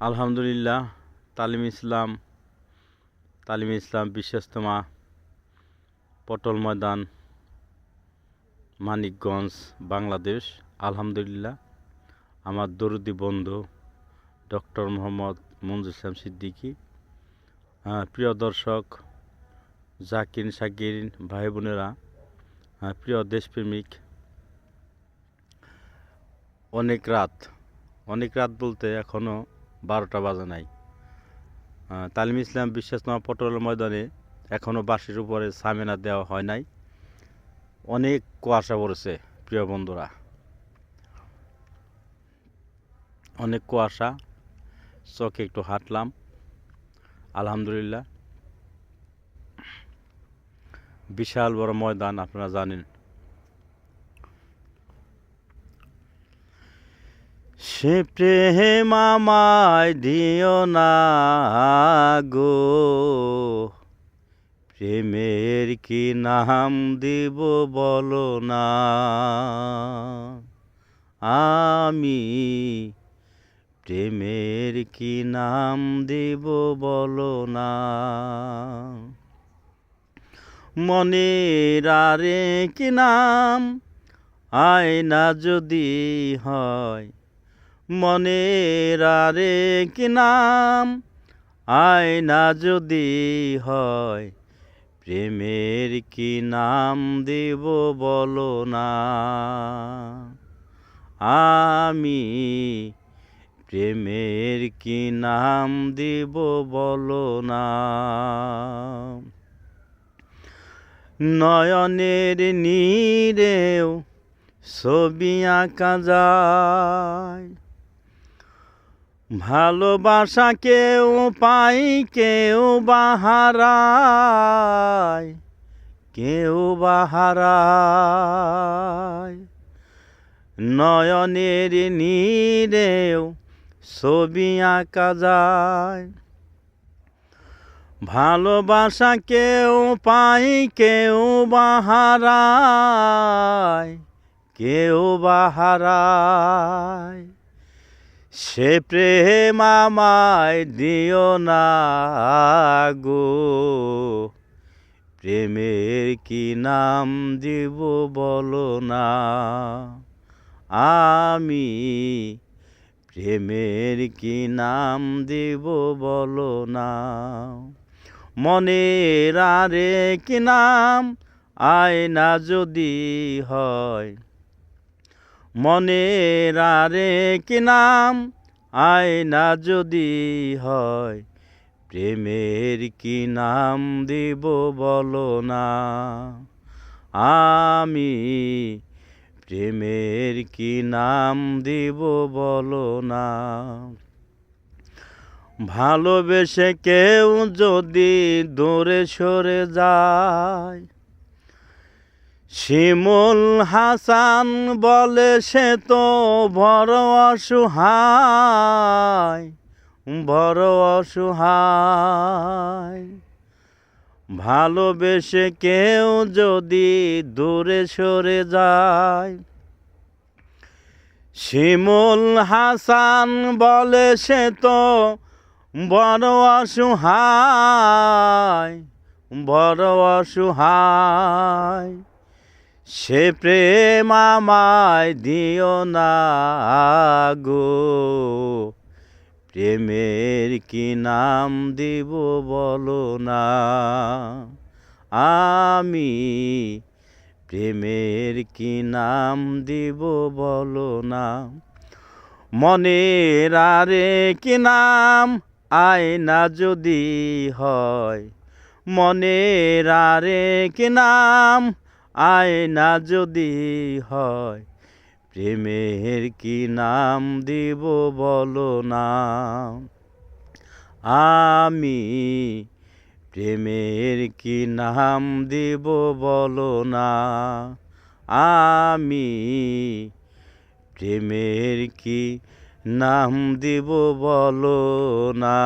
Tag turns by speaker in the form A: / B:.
A: আলহামদুলিল্লাহ। তালিম ইসলাম বিশ্বস্তমা পটল ময়দান, মানিকগঞ্জ, বাংলাদেশ। আলহামদুলিল্লাহ, আমার দরুদি বন্ধু ডক্টর মোহাম্মদ মঞ্জুর ইসলাম সিদ্দিকী। প্রিয় দর্শক, জাকির শাকির ভাই বোনেরা, প্রিয় দেশপ্রেমিক, অনেক রাত বলতে এখনও 12টা বাজে নাই। তালিম ইসলাম বিশ্বস্তমা পটল ময়দানে এখনও বাঁশের উপরে সামিনা দেওয়া হয় নাই। অনেক কুয়াশা পড়েছে প্রিয় বন্ধুরা, অনেক কুয়াশা। চোখে একটু হাঁটলাম। আলহামদুলিল্লাহ, বিশাল বড় ময়দান, আপনারা জানেন। সে প্রেম আমায় দিও না গো, প্রেমের কি নাম দিব বলো না। আমি প্রেমের কি নাম দিব বলো না। মনের আরে কি নাম আয়না যদি হয়, মনের আরে কি নাম আয়না যদি হয়, প্রেমের কি নাম দেব বলো না। আমি প্রেমের কি নাম দেব বলো না। নয়নের নীরেও ছবি আঁকা যায়, ভালোবাসা কেউ পাই কেউ বাহারায়, কেউ বাহারায়। নয়নের নীরেও ছবি আঁকা যায়, ভালোবাসা কেউ পাই কেউ বাহারায়, কেউ বাহারায়। সে প্রেম আমায় দিও না গো, প্রেমের কি নাম দিব বলো না। আমি প্রেমের কি নাম দিব বলো না। মনের আরে কি নাম আয়না যদি হয়, মনের আরে কি নাম আয়না যদি হয়, প্রেমের কি নাম দিব বলো না। আমি প্রেমের কি নাম দিব বলো না। ভালোবেসে কেউ যদি দূরে সরে যায়, শিমুল হাসান বলে সে তো বড় অসহায়, বড় অসহায়। ভালোবেসে কেউ যদি দূরে সরে যায়, শিমুল হাসান বলে সে তো বড় অসহায়, বড় অসহায়। সে প্রেম আমায় দিও না গো, প্রেমের কি নাম দিব বলো না। আমি প্রেমের কি নাম দিব বলো না। মনের আরে কি নাম আয়না যদি হয়, মনের আরে কি নাম আয়না যদি হয়, প্রেমের কি নাম দিব বলো না। আমি প্রেমের কি নাম দিব বলো না। আমি প্রেমের কি নাম দিব বলো না।